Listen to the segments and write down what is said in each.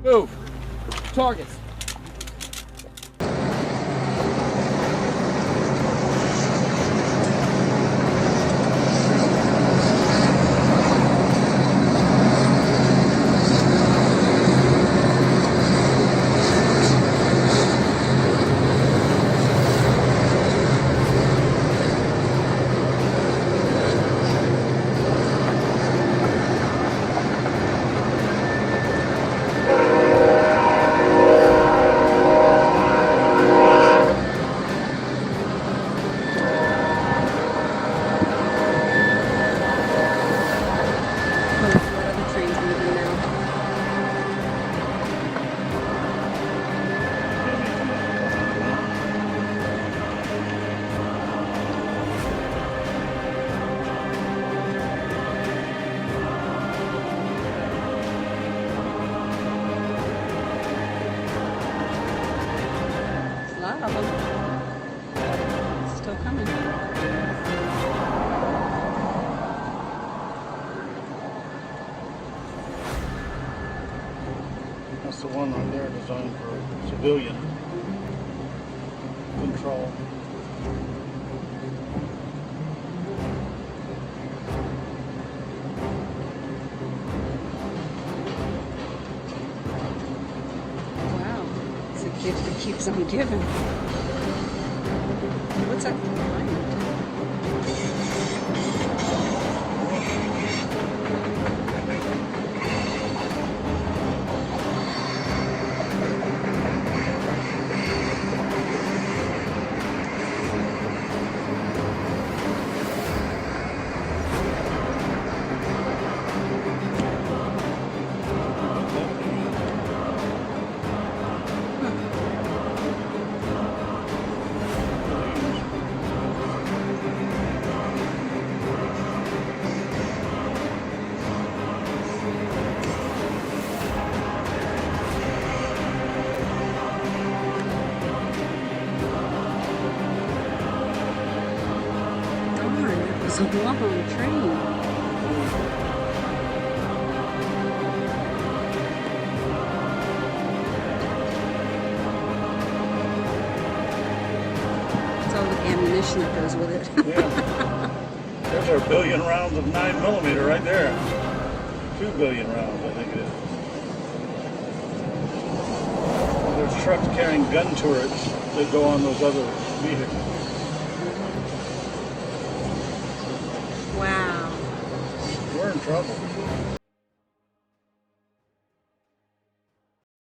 Move. Targets. A lot of them. Still coming. That's the one right there designed for civilian control. Wow. It's a gift that keeps on giving. What's that behind it? It's a long train. It's all the ammunition that goes with it. Yeah. There's our 1 billion rounds of 9mm right there. 2 billion rounds, I think it is. There's trucks carrying gun turrets that go on those other vehicles. Wow. We're in trouble.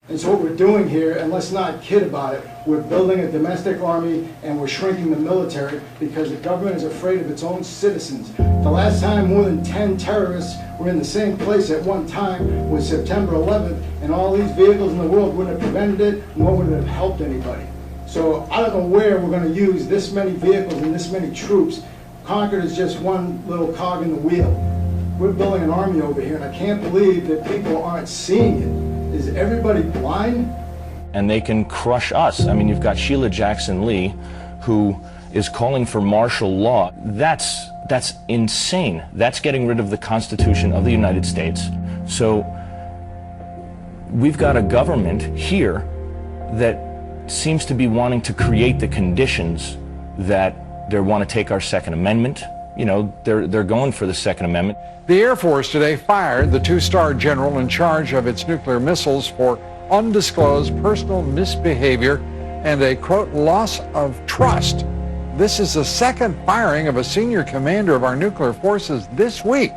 And so what we're doing here, and let's not kid about it, we're building a domestic army and we're shrinking the military because the government is afraid of its own citizens. The last time more than 10 terrorists were in the same place at one time was September 11th, and all these vehicles in the world wouldn't have prevented it, nor would it have helped anybody. So I don't know where we're going to use this many vehicles and this many troops. Concord is just one little cog in the wheel. We're building an army over here, and I can't believe that people aren't seeing it. Is everybody blind? And they can crush us. I mean, you've got Sheila Jackson Lee, who is calling for martial law. That's insane. That's getting rid of the Constitution of the United States. So we've got a government here that seems to be wanting to create the conditions that they want to take our Second Amendment. You know, they're going for the Second Amendment. The Air Force today fired the two-star general in charge of its nuclear missiles for undisclosed personal misbehavior and a, quote, loss of trust. This is the second firing of a senior commander of our nuclear forces this week.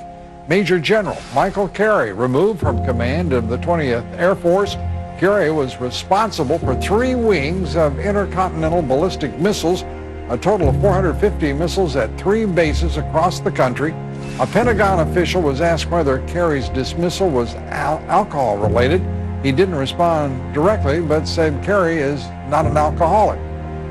Major General Michael Carey, removed from command of the 20th Air Force. Carey was responsible for 3 wings of intercontinental ballistic missiles, a total of 450 missiles at 3 bases across the country. A Pentagon official was asked whether Carey's dismissal was alcohol related. He didn't respond directly, but said Carey is not an alcoholic.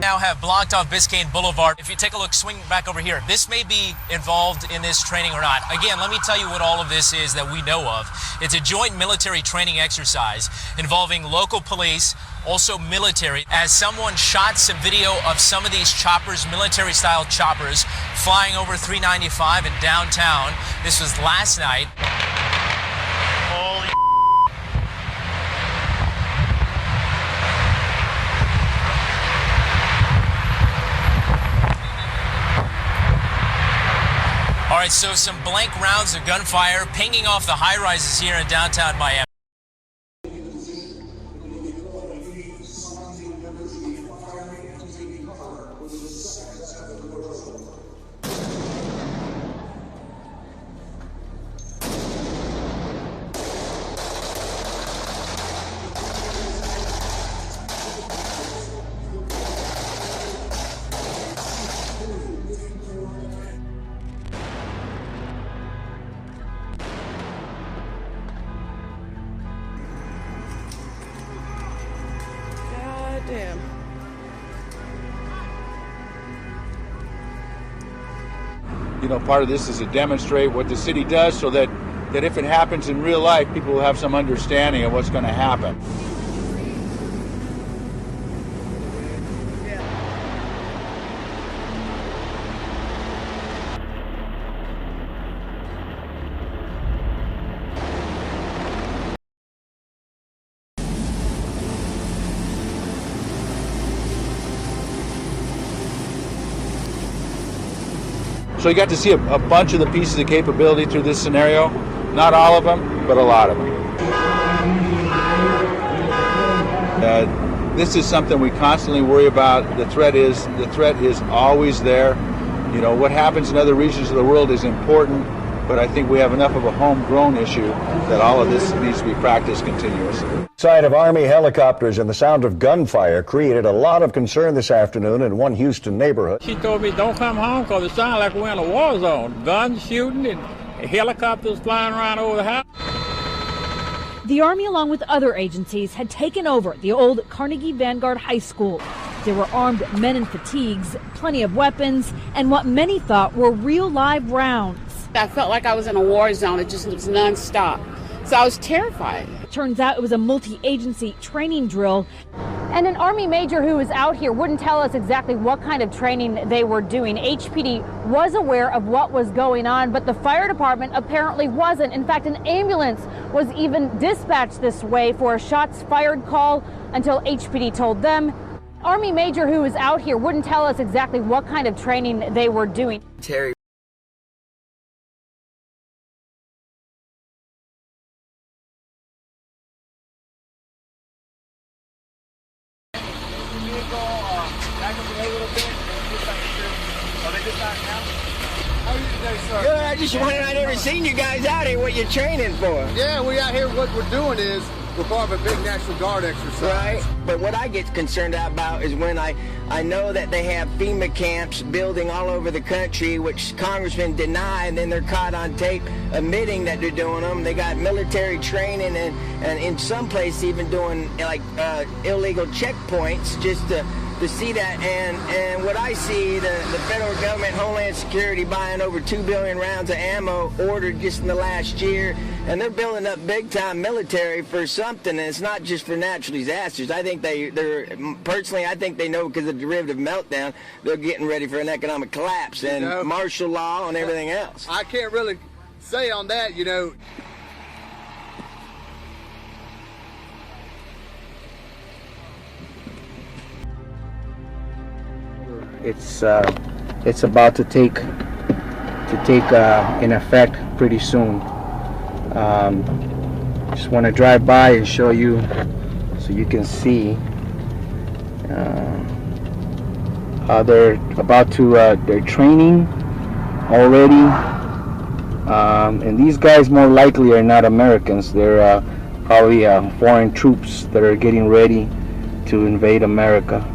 Now have blocked off Biscayne Boulevard. If you take a look, swing back over here. This may be involved in this training or not. Again, let me tell you what all of this is that we know of. It's a joint military training exercise involving local police, also military, as someone shot some video of some of these choppers, military-style choppers, flying over 395 in downtown. This was last night. Holy right, so some blank rounds of gunfire pinging off the high-rises here in downtown Miami. God damn. You know, part of this is to demonstrate what the city does so that if it happens in real life, people will have some understanding of what's going to happen. So you got to see a bunch of the pieces of capability through this scenario. Not all of them, but a lot of them. This is something we constantly worry about. The threat is always there. You know, what happens in other regions of the world is important, but I think we have enough of a homegrown issue that all of this needs to be practiced continuously. Sight of Army helicopters and the sound of gunfire created a lot of concern this afternoon in one Houston neighborhood. She told me don't come home because it sounded like we're in a war zone. Guns shooting and helicopters flying around over the house. The Army, along with other agencies, had taken over the old Carnegie Vanguard High School. There were armed men in fatigues, plenty of weapons, and what many thought were real live rounds. I felt like I was in a war zone. It just was nonstop. So I was terrified. Turns out it was a multi-agency training drill. And an Army major who was out here wouldn't tell us exactly what kind of training they were doing. HPD was aware of what was going on, but the fire department apparently wasn't. In fact, an ambulance was even dispatched this way for a shots fired call until HPD told them. Army major who was out here wouldn't tell us exactly what kind of training they were doing. Terry. Good, I just wondered, I never seen you guys out here, what you're training for. Yeah, we out here, what we're doing is we're part of a big National Guard exercise. Right, but what I get concerned about is when I know that they have FEMA camps building all over the country, which congressmen deny, and then they're caught on tape admitting that they're doing them. They got military training and in some places even doing like illegal checkpoints just to see that, and what I see, the federal government, Homeland Security buying over 2 billion rounds of ammo ordered just in the last year, and they're building up big-time military for something, and it's not just for natural disasters. I think personally, I think they know because of the derivative meltdown, they're getting ready for an economic collapse and martial law and everything else. I can't really say on that, you know. It's about to take in effect pretty soon. Just want to drive by and show you so you can see how they're about to they're training already, and these guys more likely are not Americans. They're probably foreign troops that are getting ready to invade America.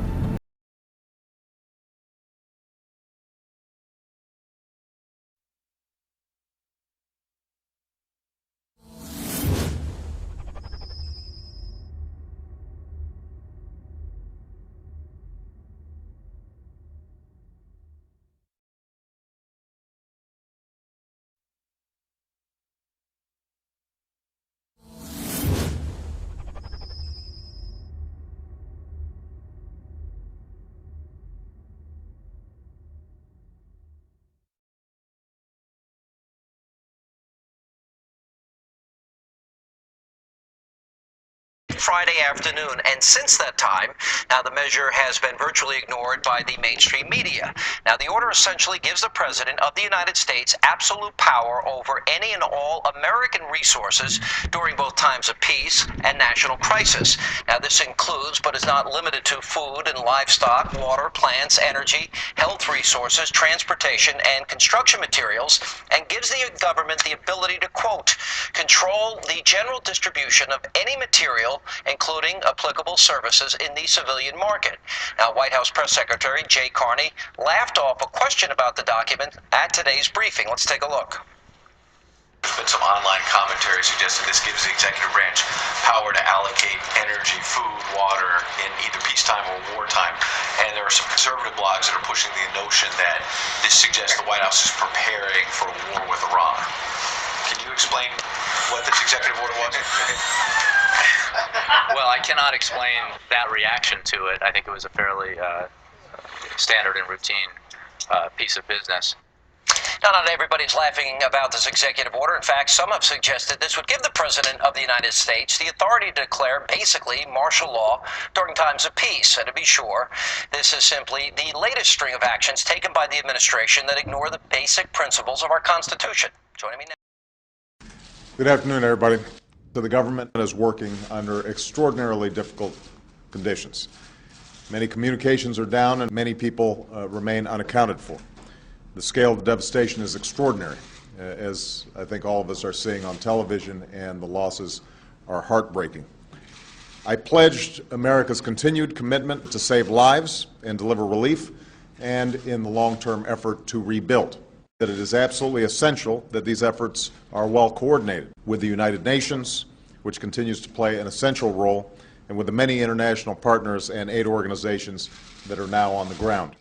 Friday afternoon, and since that time, now the measure has been virtually ignored by the mainstream media. Now, the order essentially gives the President of the United States absolute power over any and all American resources during both times of peace and national crisis. Now, this includes, but is not limited to, food and livestock, water, plants, energy, health resources, transportation, and construction materials, and gives the government the ability to, quote, control the general distribution of any material, including applicable services, in the civilian market. Now, White House Press Secretary Jay Carney laughed off a question about the document at today's briefing. Let's take a look. There's been some online commentary suggesting this gives the executive branch power to allocate energy, food, water in either peacetime or wartime. And there are some conservative blogs that are pushing the notion that this suggests the White House is preparing for a war with Iran. Can you explain what this executive order was? Well, I cannot explain that reaction to it. I think it was a fairly standard and routine piece of business. Now, not everybody's laughing about this executive order. In fact, some have suggested this would give the President of the United States the authority to declare basically martial law during times of peace. And to be sure, this is simply the latest string of actions taken by the administration that ignore the basic principles of our Constitution. Joining me now. Good afternoon, everybody. The government is working under extraordinarily difficult conditions. Many communications are down and many people remain unaccounted for. The scale of the devastation is extraordinary, as I think all of us are seeing on television, and the losses are heartbreaking. I pledged America's continued commitment to save lives and deliver relief, and in the long-term effort to rebuild. That it is absolutely essential that these efforts are well coordinated with the United Nations, which continues to play an essential role, and with the many international partners and aid organizations that are now on the ground.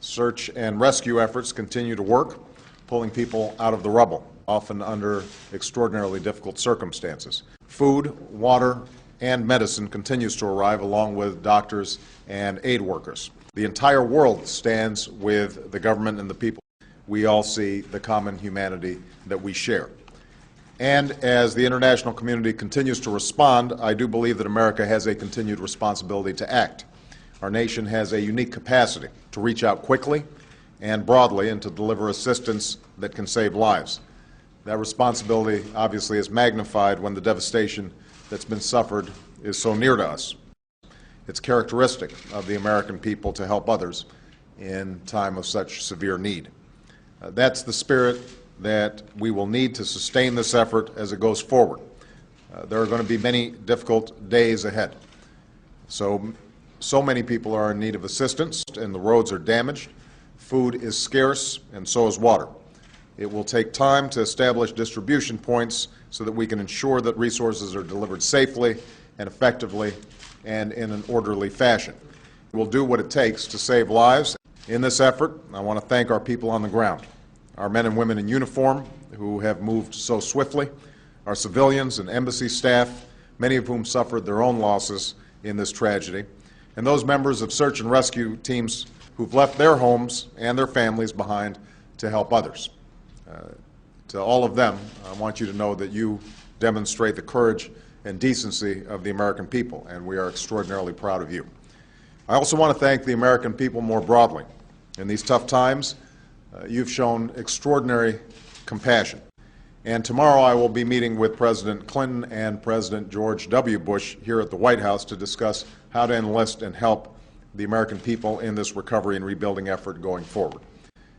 Search and rescue efforts continue to work, pulling people out of the rubble, often under extraordinarily difficult circumstances. Food, water, and medicine continues to arrive, along with doctors and aid workers. The entire world stands with the government and the people. We all see the common humanity that we share. And as the international community continues to respond, I do believe that America has a continued responsibility to act. Our nation has a unique capacity to reach out quickly and broadly and to deliver assistance that can save lives. That responsibility obviously is magnified when the devastation that's been suffered is so near to us. It's characteristic of the American people to help others in time of such severe need. That's the spirit that we will need to sustain this effort as it goes forward. There are going to be many difficult days ahead. So many people are in need of assistance, and the roads are damaged. Food is scarce, and so is water. It will take time to establish distribution points so that we can ensure that resources are delivered safely and effectively and in an orderly fashion. We'll do what it takes to save lives. In this effort, I want to thank our people on the ground, our men and women in uniform who have moved so swiftly, our civilians and embassy staff, many of whom suffered their own losses in this tragedy, and those members of search and rescue teams who've left their homes and their families behind to help others. To all of them, I want you to know that you demonstrate the courage and decency of the American people, and we are extraordinarily proud of you. I also want to thank the American people more broadly. In these tough times, you've shown extraordinary compassion. And tomorrow I will be meeting with President Clinton and President George W. Bush here at the White House to discuss how to enlist and help the American people in this recovery and rebuilding effort going forward.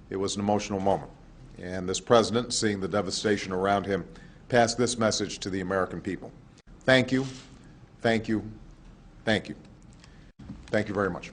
It was an emotional moment, and this president, seeing the devastation around him, passed this message to the American people. Thank you, thank you, thank you. Thank you very much.